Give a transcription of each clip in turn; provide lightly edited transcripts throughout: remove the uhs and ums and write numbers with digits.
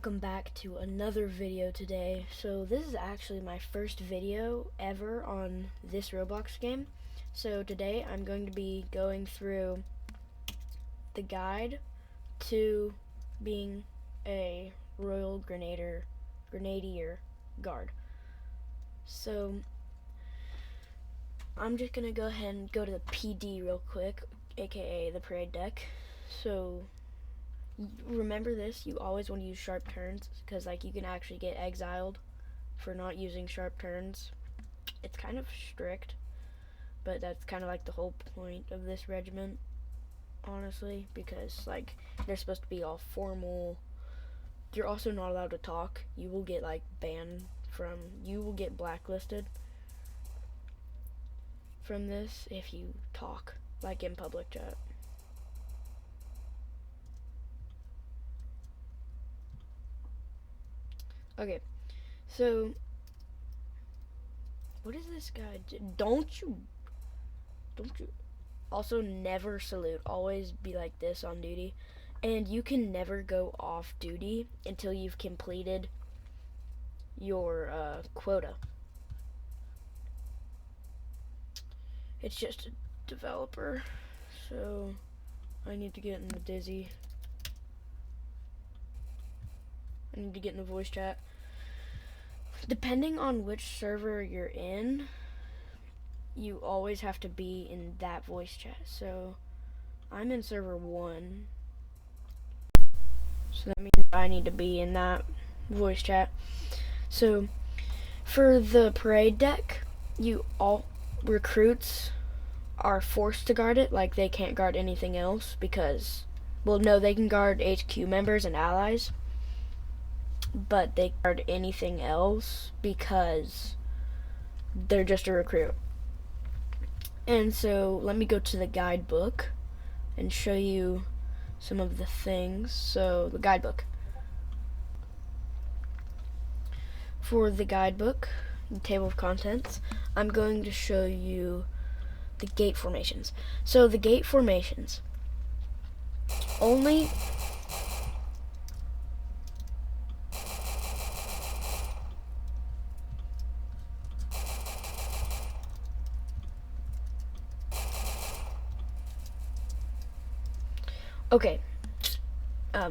welcome back to another video today. So this is actually my first video ever on this Roblox game. So today I'm going to be going through the guide to being a Royal Grenadier Guard. So I'm just gonna go ahead and go to the PD real quick, aka the parade deck. So remember this, you always want to use sharp turns, because like you can actually get exiled for not using sharp turns. It's kind of strict, but that's kind of like the whole point of this regiment, honestly, because like they're supposed to be all formal. You're also not allowed to talk. You will get like you will get blacklisted from this if you talk like in public chat. Okay, so what is this guy do? Don't you also never salute. Always be like this on duty, and you can never go off duty until you've completed your quota. It's just a developer, so I need to get in the Dizzy. I need to get in the voice chat. Depending on which server you're in, you always have to be in that voice chat. So I'm in server 1, so that means I need to be in that voice chat. So for the parade deck, all recruits are forced to guard it. Like, they can't guard anything else because, well, no, they can guard HQ members and allies, but they guard anything else because they're just a recruit. And so let me go to the guidebook and show you some of the things. So the guidebook. For the guidebook, the table of contents, I'm going to show you the gate formations. So the gate formations only okay, I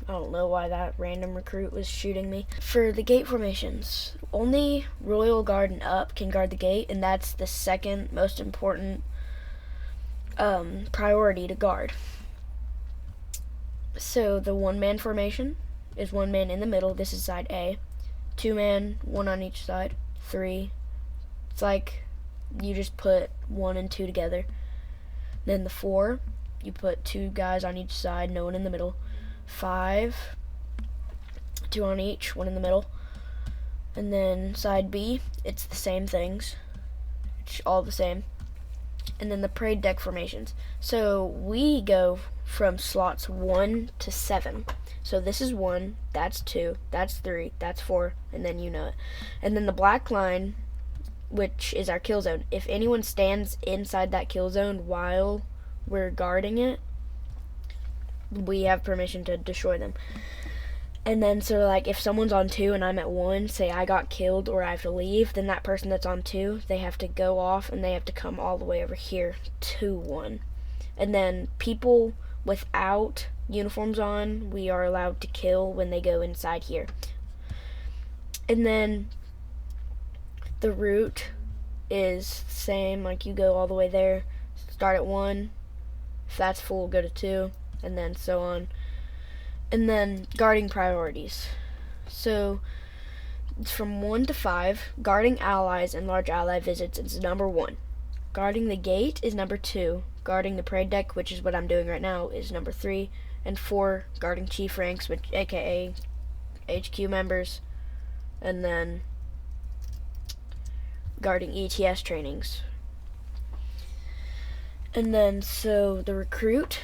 don't know why that random recruit was shooting me. For the gate formations, only Royal Guard and up can guard the gate, and that's the second most important priority to guard. So the one-man formation is one man in the middle. This is side A. 2-man, one on each side. 3. It's like you just put 1 and 2 together. Then the 4, you put 2 guys on each side, no one in the middle. 5, 2 on each, 1 in the middle. And then side B, it's the same things. It's all the same. And then the parade deck formations. So we go from slots 1 to 7. So this is 1, that's 2, that's 3, that's 4, and then you know it. And then the black line, which is our kill zone. If anyone stands inside that kill zone while we're guarding it, we have permission to destroy them. And then so like if someone's on 2 and I'm at 1, say I got killed or I have to leave, then that person that's on 2, they have to go off and they have to come all the way over here to 1. And then people without uniforms on, we are allowed to kill when they go inside here. And then the route is the same, like you go all the way there, start at 1, if that's full, go to 2, and then so on. And then guarding priorities. So it's from 1 to 5. Guarding allies and large ally visits is number 1. Guarding the gate is number 2. Guarding the parade deck, which is what I'm doing right now, is number 3. And 4, guarding chief ranks, which aka HQ members. And then guarding ETS trainings. And then so the recruit,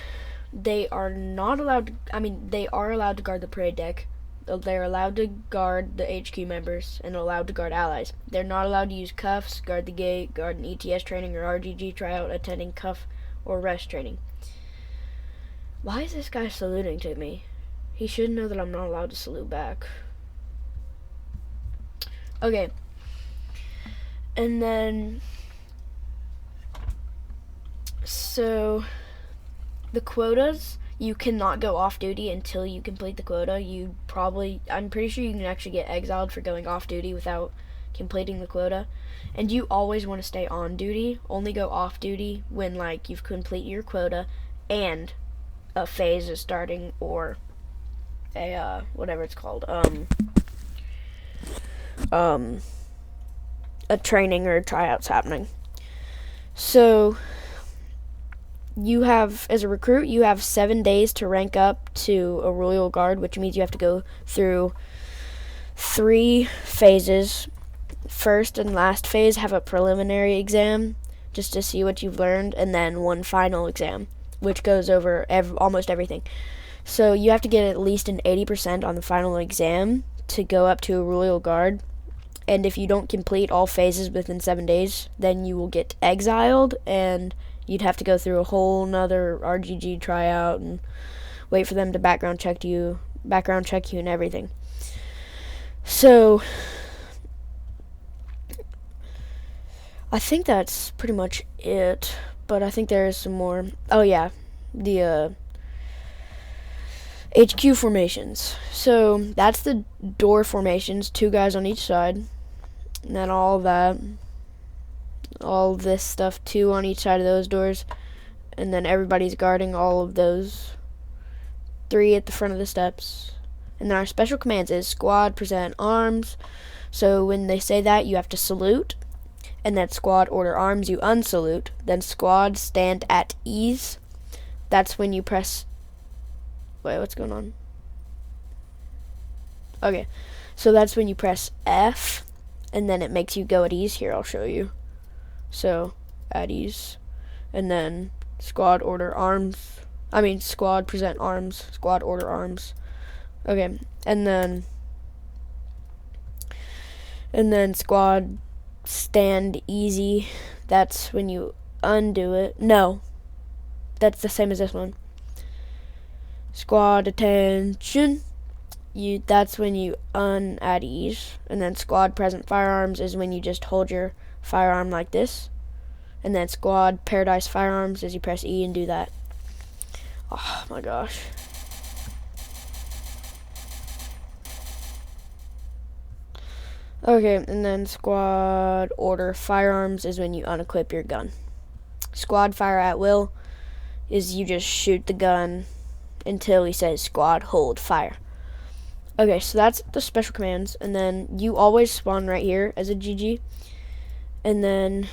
they are not allowed to, they are allowed to guard the parade deck. They're allowed to guard the HQ members and allowed to guard allies. They're not allowed to use cuffs, guard the gate, guard an ETS training or RGG tryout, attending cuff or rest training. Why is this guy saluting to me? He should know that I'm not allowed to salute back. Okay. And then, so the quotas, you cannot go off duty until you complete the quota. I'm pretty sure you can actually get exiled for going off duty without completing the quota. And you always want to stay on duty. Only go off duty when, like, you've completed your quota and a phase is starting, or a whatever it's called, a training or a tryout's happening. So you have, as a recruit, you have 7 days to rank up to a Royal Guard, which means you have to go through 3 phases. First and last phase have a preliminary exam just to see what you've learned, and then one final exam, which goes over almost everything. So you have to get at least an 80% on the final exam to go up to a Royal Guard. And if you don't complete all phases within 7 days, then you will get exiled, and you'd have to go through a whole nother RGG tryout and wait for them to background check you and everything. So I think that's pretty much it, but I think there is some more. Oh yeah, the HQ formations. So that's the door formations, 2 guys on each side, and then all this stuff, 2 on each side of those doors, and then everybody's guarding all of those, 3 at the front of the steps. And then our special commands is squad present arms. So when they say that, you have to salute, and then squad order arms, you unsalute. Then squad stand at ease. That's when you press. Wait, what's going on? Okay, so that's when you press F, and then it makes you go at ease. Here, I'll show you. So, at ease, and then squad order arms. Squad present arms, squad order arms. Okay, and then squad stand easy. That's when you undo it. No, that's the same as this one. Squad attention. That's when you at ease. And then squad present firearms is when you just hold your firearm like this. And then squad paradise firearms is you press E and do that. Oh my gosh. Okay, and then squad order firearms is when you unequip your gun. Squad fire at will is you just shoot the gun until he says squad hold fire. Okay, so that's the special commands, and then you always spawn right here as a GG, and then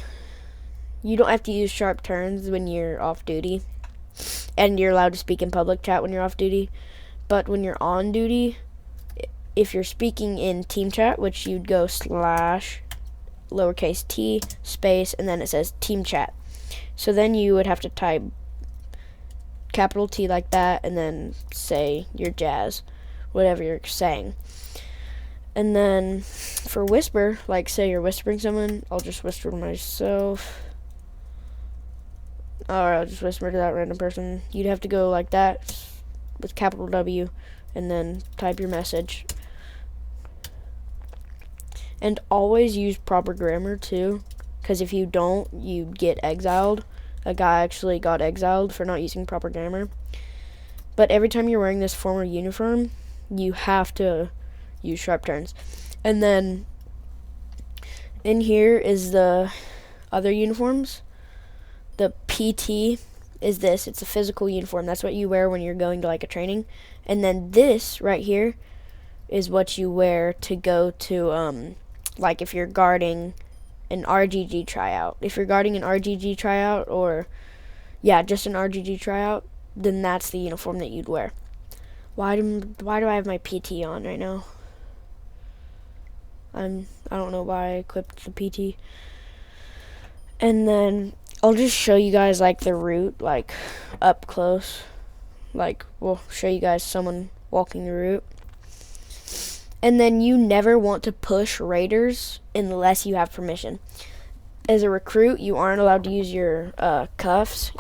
you don't have to use sharp turns when you're off duty, and you're allowed to speak in public chat when you're off duty. But when you're on duty, if you're speaking in team chat, which you'd go / lowercase t space, and then it says team chat. So then you would have to type capital T like that, and then say your jazz, whatever you're saying. And then for whisper, like say you're whispering someone, I'll just whisper to myself. Or I'll just whisper to that random person. You'd have to go like that with capital W, and then type your message. And always use proper grammar too, because if you don't, you get exiled. A guy actually got exiled for not using proper grammar. But every time you're wearing this formal uniform, you have to use sharp turns. And then in here is the other uniforms. The PT is this. It's a physical uniform. That's what you wear when you're going to like a training. And then this right here is what you wear to go to like if you're guarding an RGG tryout. If you're guarding an RGG tryout, or just an RGG tryout, then that's the uniform that you'd wear. Why do I have my PT on right now? I don't know why I equipped the PT. And then I'll just show you guys like the route, like up close. Like we'll show you guys someone walking the route. And then you never want to push raiders unless you have permission. As a recruit, you aren't allowed to use your cuffs.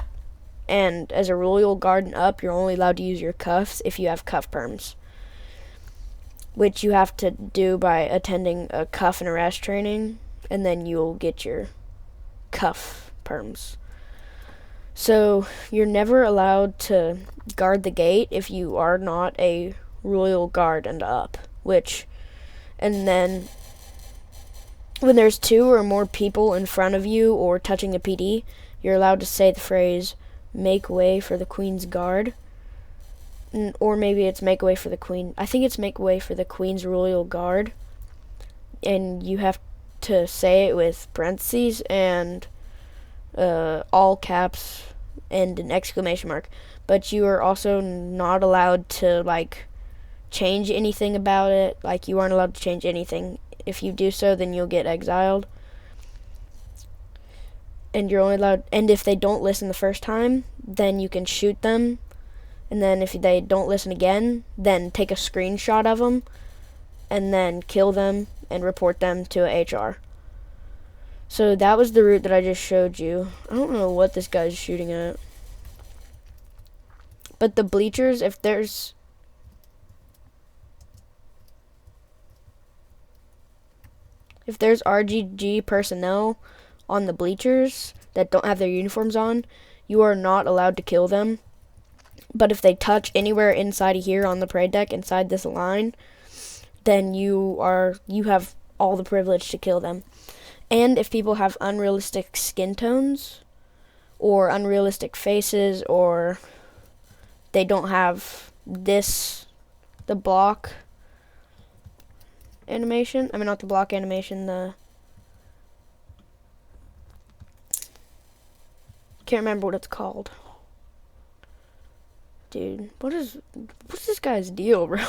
And as a Royal Guard and up, you're only allowed to use your cuffs if you have cuff perms. which you have to do by attending a cuff and arrest training, and then you'll get your cuff perms. So you're never allowed to guard the gate if you are not a royal guard and up, and then when there's 2 or more people in front of you or touching a PD, you're allowed to say the phrase, "Make way for the Queen's Guard." Or maybe it's "Make way for the Queen." I think it's "Make way for the Queen's Royal Guard." And you have to say it with parentheses and all caps and an exclamation mark. But you are also not allowed to, like, change anything about it. Like, you aren't allowed to change anything. If you do so, then you'll get exiled. And you're only allowed, and if they don't listen the first time, then you can shoot them. And then if they don't listen again, then take a screenshot of them and then kill them and report them to a HR. So that was the route that I just showed you. I don't know what this guy's shooting at. But the bleachers, if there's RGG personnel on the bleachers that don't have their uniforms on, you are not allowed to kill them. But if they touch anywhere inside of here on the parade deck, inside this line, then you have all the privilege to kill them. And if people have unrealistic skin tones or unrealistic faces, or they don't have the block animation. I mean, not the block animation, can't remember what it's called. Dude, what's this guy's deal, bro?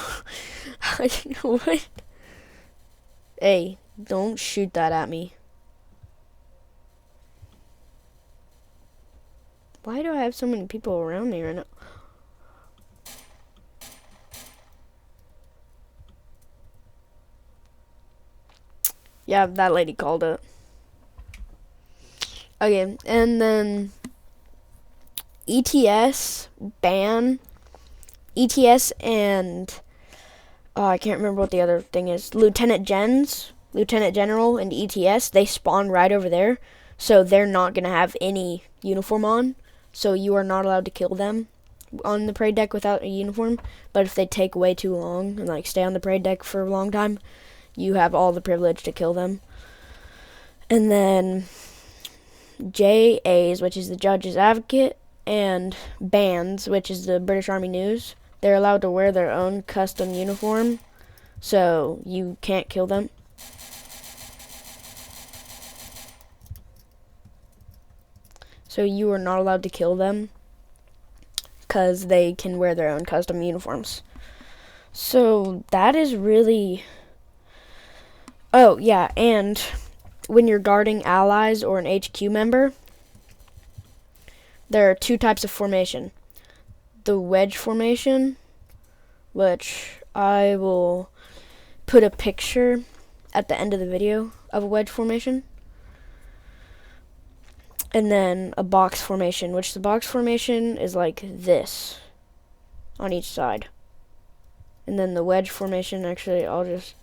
What? Hey, don't shoot that at me. Why do I have so many people around me right now? Yeah, that lady called it. Okay, and then ETS ban. ETS and I can't remember what the other thing is. Lieutenant General and ETS, they spawn right over there. So they're not going to have any uniform on. So you are not allowed to kill them on the parade deck without a uniform. But if they take way too long and like stay on the parade deck for a long time, you have all the privilege to kill them. And then JAs, which is the Judge's Advocate, and bands, which is the British Army News, they're allowed to wear their own custom uniform, so you can't kill them. So you are not allowed to kill them because they can wear their own custom uniforms. So that is really... Oh, yeah, and when you're guarding allies or an HQ member, there are 2 types of formation. The wedge formation, which I will put a picture at the end of the video of a wedge formation. And then a box formation, which the box formation is like this on each side. And then the wedge formation, actually, I'll just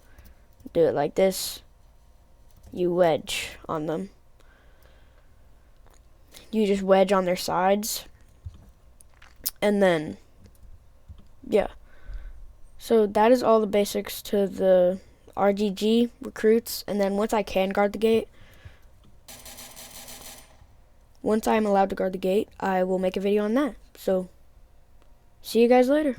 do it like this. You wedge on them. You just wedge on their sides. And then, yeah. So that is all the basics to the RGG recruits. And then once I can guard the gate, once I'm allowed to guard the gate, I will make a video on that. So, see you guys later.